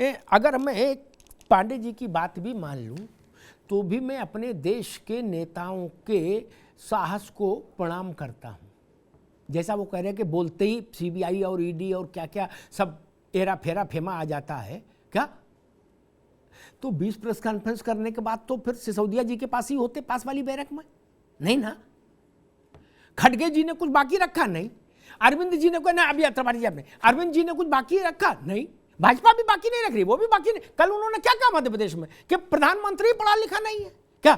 अगर मैं पांडे जी की बात भी मान लूं तो भी मैं अपने देश के नेताओं के साहस को प्रणाम करता हूं। जैसा वो कह रहे हैं कि बोलते ही सीबीआई और ईडी और क्या क्या सब एरा फेरा फेमा आ जाता है क्या, तो 20 प्रेस कॉन्फ्रेंस करने के बाद तो फिर सिसोदिया जी के पास ही होते, पास वाली बैरक में, नहीं ना। खड़गे जी ने कुछ बाकी रखा नहीं, अरविंद जी ने कोई ना, अभी त्रिपाठी जी आपने, अरविंद जी ने कुछ बाकी रखा नहीं, भाजपा भी बाकी नहीं रख रही, वो भी बाकी नहीं। कल उन्होंने क्या कहा मध्य प्रदेश में कि प्रधानमंत्री पढ़ा लिखा नहीं है क्या।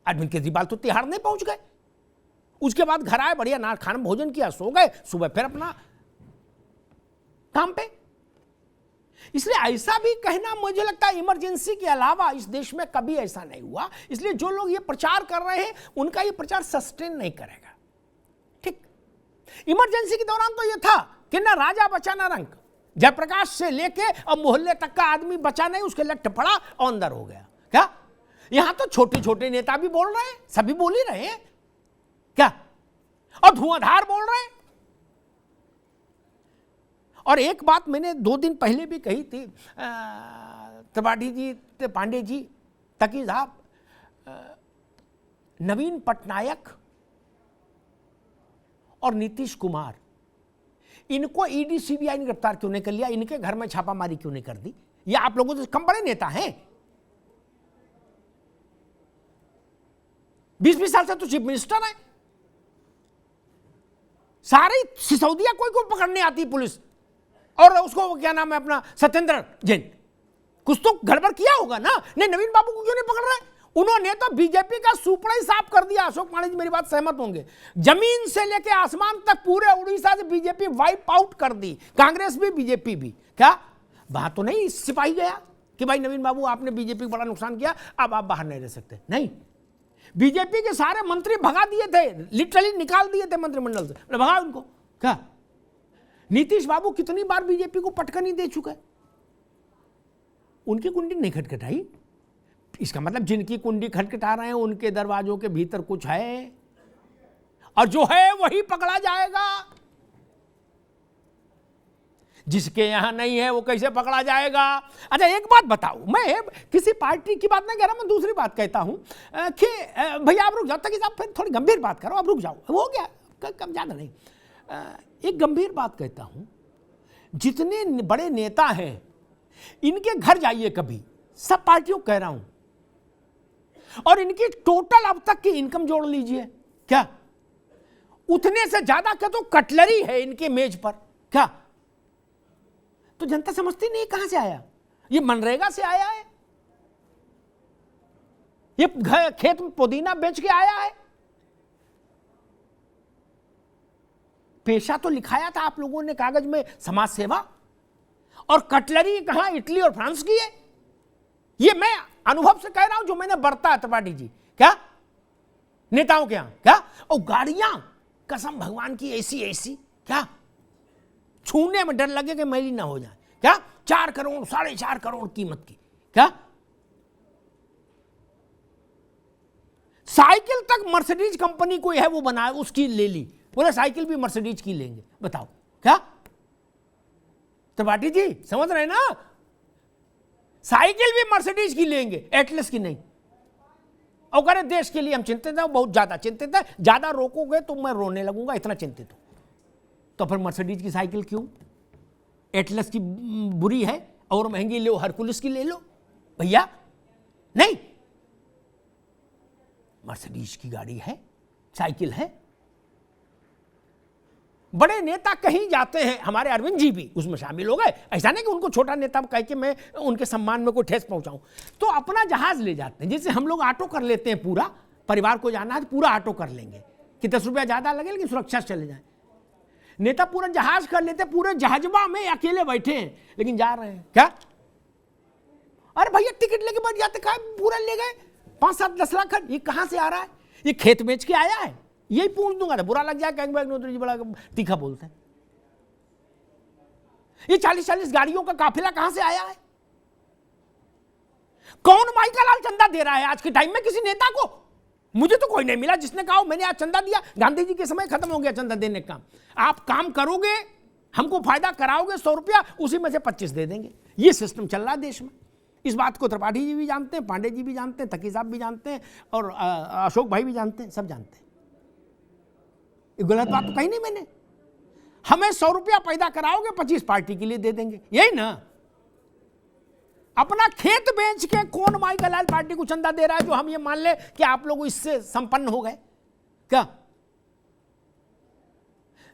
अरविंद केजरीवाल तो तिहाड़ नहीं पहुंच गए, उसके बाद घर आए, बढ़िया ना खाना भोजन किया, सो गए, सुबह फिर अपना काम पे। इसलिए ऐसा भी कहना मुझे लगता है इमरजेंसी के अलावा इस देश में कभी ऐसा नहीं हुआ। इसलिए जो लोग ये प्रचार कर रहे हैं उनका ये प्रचार सस्टेन नहीं करेगा। ठीक, इमरजेंसी के दौरान तो ये था कि ना राजा बचा ना रंक, जयप्रकाश से लेके अब मोहल्ले तक का आदमी बचा नहीं, उसके लट्ठ पड़ा और अंदर हो गया क्या। यहां तो छोटे छोटे नेता भी बोल रहे हैं, सभी बोल ही रहे हैं क्या, और धुआंधार बोल रहे हैं। और एक बात मैंने 2 दिन पहले भी कही थी, त्रिपाठी जी, पांडे जी, तकी साहब, नवीन पटनायक और नीतीश कुमार, इनको ईडी सीबीआई ने गिरफ्तार क्यों नहीं कर लिया, इनके घर में छापामारी क्यों नहीं कर दी। ये आप लोगों से कम बड़े नेता हैं, 20-20 साल से तो चीफ मिनिस्टर है। सारी सिसोदिया कोई को पकड़ने आती पुलिस, और उसको क्या नाम है अपना, सत्येंद्र जैन, कुछ तो गड़बड़ किया होगा ना। नहीं, नवीन बाबू को क्यों नहीं पकड़ रहे। उन्होंने तो बीजेपी का सुपड़ा ही साफ कर दिया। अशोक पांडे जी मेरी बात सहमत होंगे, जमीन से लेके आसमान तक पूरे उड़ीसा से बीजेपी वाइप आउट कर दी, कांग्रेस भी बीजेपी भी। क्या बात तो नहीं सिपाही गया कि भाई नवीन बाबू आपने बीजेपी को बड़ा नुकसान किया, अब आप बाहर नहीं रह सकते। नहीं, बीजेपी के सारे मंत्री भगा दिए थे, लिटरली निकाल दिए थे मंत्रिमंडल से, भगा उनको। क्या नीतीश बाबू कितनी बार बीजेपी को पटकनी दे चुके, उनकी कुंडी नहीं खटखटाई। इसका मतलब जिनकी कुंडी खटखटा रहे हैं उनके दरवाजों के भीतर कुछ है, और जो है वही पकड़ा जाएगा। जिसके यहां नहीं है वो कैसे पकड़ा जाएगा। अच्छा एक बात बताओ, मैं किसी पार्टी की बात नहीं कह रहा, मैं दूसरी बात कहता हूं कि भैया आप रुक जाओ, तक आप फिर थोड़ी गंभीर बात करो, आप रुक जाओ, हो गया कम ज्यादा नहीं। एक गंभीर बात कहता हूं, जितने बड़े नेता हैं इनके घर जाइए कभी, सब पार्टियों कह रहा हूं, और इनकी टोटल अब तक की इनकम जोड़ लीजिए, क्या उतने से ज्यादा क्या तो कटलरी है इनके मेज पर। क्या तो जनता समझती नहीं कहां से आया, ये मनरेगा से आया है, ये खेत में पुदीना बेच के आया है। पेशा तो लिखाया था आप लोगों ने कागज में, समाज सेवा, और कटलरी कहां, इटली और फ्रांस की है। ये मैं अनुभव से कह रहा हूं, जो मैंने बरता है त्रिपाठी जी, क्या नेताओं के यहां। क्या और गाड़ियां, कसम भगवान की ऐसी ऐसी, क्या छूने में डर लगे कि मैली ना हो जाए। क्या 4 करोड़ 4.5 करोड़ कीमत की। क्या साइकिल तक मर्सिडीज कंपनी कोई है वो बनाए, उसकी ले ली, बोले साइकिल भी मर्सिडीज की लेंगे। बताओ क्या त्रिपाठी जी समझ रहे ना, साइकिल भी मर्सिडीज की लेंगे, एटलस की नहीं। और कह रहे देश के लिए हम चिंतित हैं, बहुत ज्यादा चिंतित है, ज्यादा रोकोगे तो मैं रोने लगूंगा, इतना चिंतित हूं। तो फिर मर्सिडीज की साइकिल क्यों, एटलस की बुरी है और महंगी लो, हरकुलिस की ले लो भैया। नहीं, मर्सिडीज की गाड़ी है, साइकिल है। बड़े नेता कहीं जाते हैं, हमारे अरविंद जी भी उसमें शामिल हो गए। ऐसा नहीं कि उनको छोटा नेता कह के मैं उनके सम्मान में कोई ठेस पहुंचाऊं, तो अपना जहाज ले जाते हैं। जैसे हम लोग ऑटो कर लेते हैं, पूरा परिवार को जाना है तो पूरा ऑटो कर लेंगे कि 10 रुपया ज्यादा लगे लेकिन सुरक्षा से चले जाए। नेता पूरा जहाज कर लेते, पूरे जहाजबा में अकेले बैठे हैं लेकिन जा रहे हैं। क्या अरे भैया टिकट लेके बैठ जाते, कहा पूरा ले गए 5-7-10 लाख। ये कहां से आ रहा है, ये खेत बेच के आया है, यही पूछ दूंगा तो बुरा लग जाए, कहेंगे नौतरी जी बड़ा तीखा बोलते हैं। ये 40-40 गाड़ियों का काफिला कहां से आया है, कौन माई का लाल चंदा दे रहा है आज के टाइम में किसी नेता को। मुझे तो कोई नहीं मिला जिसने कहा मैंने आज चंदा दिया। गांधी जी के समय खत्म हो गया चंदा देने का काम। आप काम करोगे, हमको फायदा कराओगे 100 रुपया, उसी में से 25 दे देंगे। ये सिस्टम चल रहा है देश में। इस बात को त्रिपाठी जी भी जानते हैं, पांडे जी भी जानते हैं, तकी साहब भी जानते हैं, और अशोक भाई भी जानते हैं, सब जानते हैं। ये गलत बात तो कही नहीं मैंने। हमें 100 रुपया पैदा कराओगे, 25 पार्टी के लिए दे देंगे, यही ना। अपना खेत बेच के कौन माई का लाल पार्टी को चंदा दे रहा है जो हम ये मान ले कि आप लोग इससे संपन्न हो गए क्या?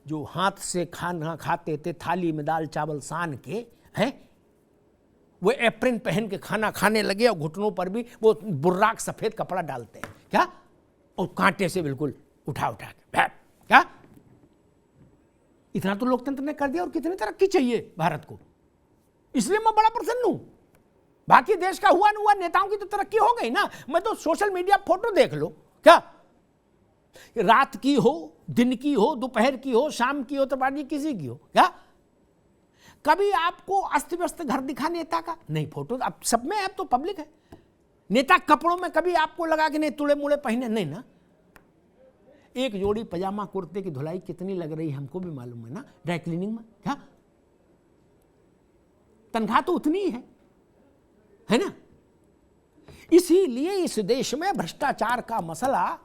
जो हाथ से खाना खाते थे, थाली में दाल चावल सान के, हैं, वो एप्रिन पहन के खाना खाने लगे और घुटनों पर भी वो बुर्राक सफेद कपड़ा डालते हैं क्या, और कांटे से बिल्कुल उठा उठा के क्या। इतना तो लोकतंत्र ने कर दिया, और कितनी तरक्की चाहिए भारत को। इसलिए मैं बड़ा प्रसन्न हूं। बाकी देश का हुआ न हुआ, नेताओं की तो तरक्की हो गई ना। मैं तो सोशल मीडिया फोटो देख लो क्या, रात की हो, दिन की हो, दोपहर की हो, शाम की हो, त्रिपाठी किसी की हो क्या, कभी आपको अस्त व्यस्त घर दिखा नेता का? नहीं, फोटो अब सब में, अब तो पब्लिक है। नेता कपड़ों में कभी आपको लगा कि नहीं तुड़े मुड़े पहने? नहीं ना। एक जोड़ी पजामा कुर्ते की धुलाई कितनी लग रही हमको भी मालूम है ना, ड्राई क्लीनिंग में क्या। तनख्वाह तो उतनी ही है ना। इसीलिए इस देश में भ्रष्टाचार का मसला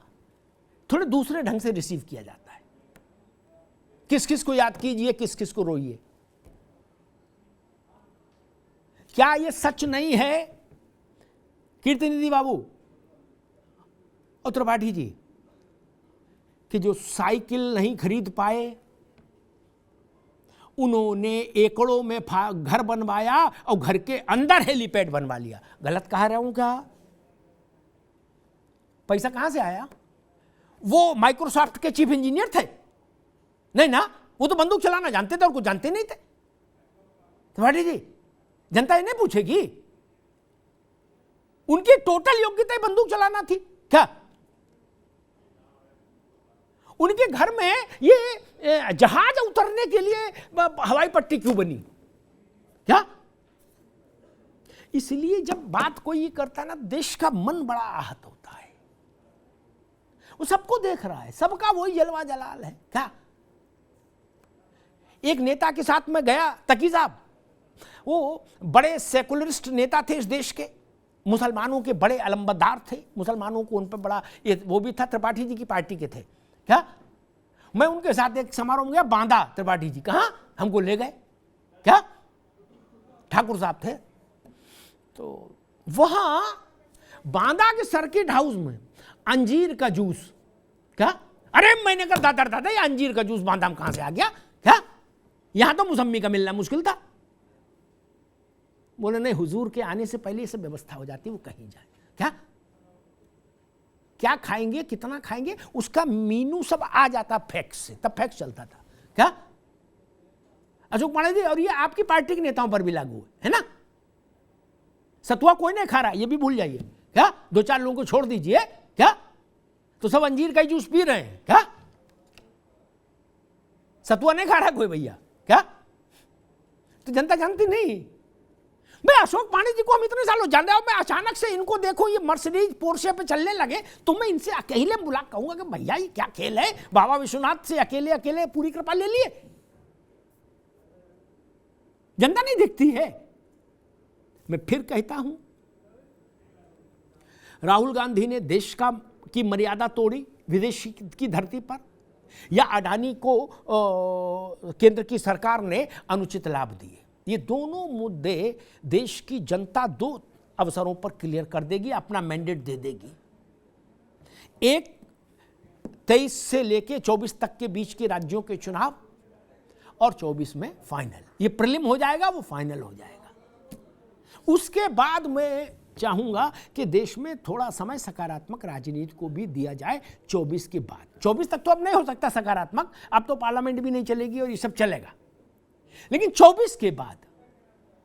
थोड़े दूसरे ढंग से रिसीव किया जाता है। किस किस को याद कीजिए, किस किस को रोइए। क्या यह सच नहीं है कीर्तिनिधि बाबू और त्रिपाठी जी कि जो साइकिल नहीं खरीद पाए उन्होंने एकड़ों में घर बनवाया और घर के अंदर हेलीपैड बनवा लिया? गलत कह रहा हूं क्या? पैसा कहां से आया? वो माइक्रोसॉफ्ट के चीफ इंजीनियर थे? नहीं ना, वो तो बंदूक चलाना जानते थे और कुछ जानते नहीं थे। त्रिपाठी जी, जनता ये नहीं पूछेगी? उनकी टोटल योग्यता बंदूक चलाना थी क्या? उनके घर में ये जहाज उतरने के लिए हवाई पट्टी क्यों बनी क्या? इसलिए जब बात कोई ये करता है ना, देश का मन बड़ा आहत होता है। वो सबको देख रहा है, सबका वही जलवा जलाल है क्या। एक नेता के साथ में गया, तकी साहब, वो बड़े सेकुलरिस्ट नेता थे इस देश के, मुसलमानों के बड़े अलंबरदार थे, मुसलमानों को उन पर बड़ा, वो भी था त्रिपाठी जी की पार्टी के थे क्या। मैं उनके साथ एक समारोह में गया, बांदा, त्रिपाठी जी कहाँ हमको ले गए क्या, ठाकुर साहब थे। तो वहां बांदा के सर्किट हाउस में अंजीर का जूस क्या। अरे मैंने कहा दादा ये अंजीर का जूस बांदा में कहां से आ गया क्या, यहां तो मौसम्मी का मिलना मुश्किल था। बोले नहीं, हुजूर के आने से पहले से व्यवस्था हो जाती, वो कहीं जाए क्या, क्या खाएंगे, कितना खाएंगे, उसका मीनू सब आ जाता फैक्स से, तब फैक्स चलता था क्या। अशोक पांडे जी, और ये आपकी पार्टी के नेताओं पर भी लागू है ना। सतुआ कोई नहीं खा रहा, ये भी भूल जाइए क्या, 2-4 लोगों को छोड़ दीजिए क्या, तो सब अंजीर का ही जूस पी रहे हैं क्या। सतुआ नहीं खा रहा कोई भैया क्या, तो जनता जानती नहीं। मैं अशोक पांडे जी को हम इतने सालों जान रहा हूं, मैं अचानक से इनको देखो ये मर्सिडीज पोर्शे पे चलने लगे, तो मैं इनसे अकेले बुला कहूंगा कि भैया ये क्या खेल है, बाबा विश्वनाथ से अकेले अकेले पूरी कृपा ले लिए। जनता नहीं दिखती है। मैं फिर कहता हूं, राहुल गांधी ने देश की मर्यादा तोड़ी विदेश की धरती पर, या अडानी को केंद्र की सरकार ने अनुचित लाभ दिए। ये दोनों मुद्दे देश की जनता 2 अवसरों पर क्लियर कर देगी, अपना मैंडेट दे देगी। एक 23 से लेके 24 तक के बीच के राज्यों के चुनाव, और 24 में फाइनल। ये प्रीलिम हो जाएगा, वो फाइनल हो जाएगा। उसके बाद मैं चाहूंगा कि देश में थोड़ा समय सकारात्मक राजनीति को भी दिया जाए 24 के बाद। 24 तक तो अब नहीं हो सकता सकारात्मक, अब तो पार्लियामेंट भी नहीं चलेगी और ये सब चलेगा। लेकिन 24 के बाद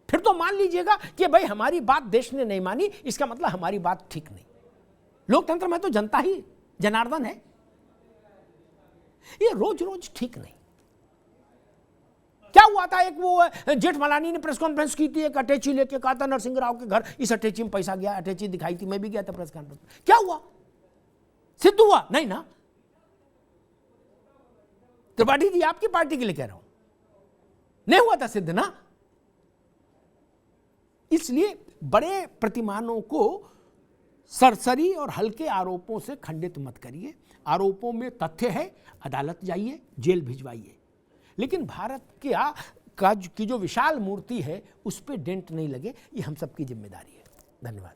फिर तो मान लीजिएगा कि भाई हमारी बात देश ने नहीं मानी, इसका मतलब हमारी बात ठीक नहीं। लोकतंत्र में तो जनता ही जनार्दन है, ये रोज रोज ठीक नहीं। क्या हुआ था, एक वो जेठमलानी ने प्रेस कॉन्फ्रेंस की थी, एक अटैची लेके कहा था नरसिंह राव के घर, इस अटैची में पैसा गया, अटैची दिखाई थी, मैं भी गया था प्रेस कॉन्फ्रेंस। क्या हुआ, सिद्ध हुआ नहीं ना। त्रिपाठी जी आपकी पार्टी के लिए कह रहा हूं, नहीं हुआ था सिद्ध ना। इसलिए बड़े प्रतिमानों को सरसरी और हल्के आरोपों से खंडित मत करिए। आरोपों में तथ्य है, अदालत जाइए, जेल भिजवाइए, लेकिन भारत की जो विशाल मूर्ति है उस पर डेंट नहीं लगे, ये हम सबकी जिम्मेदारी है। धन्यवाद।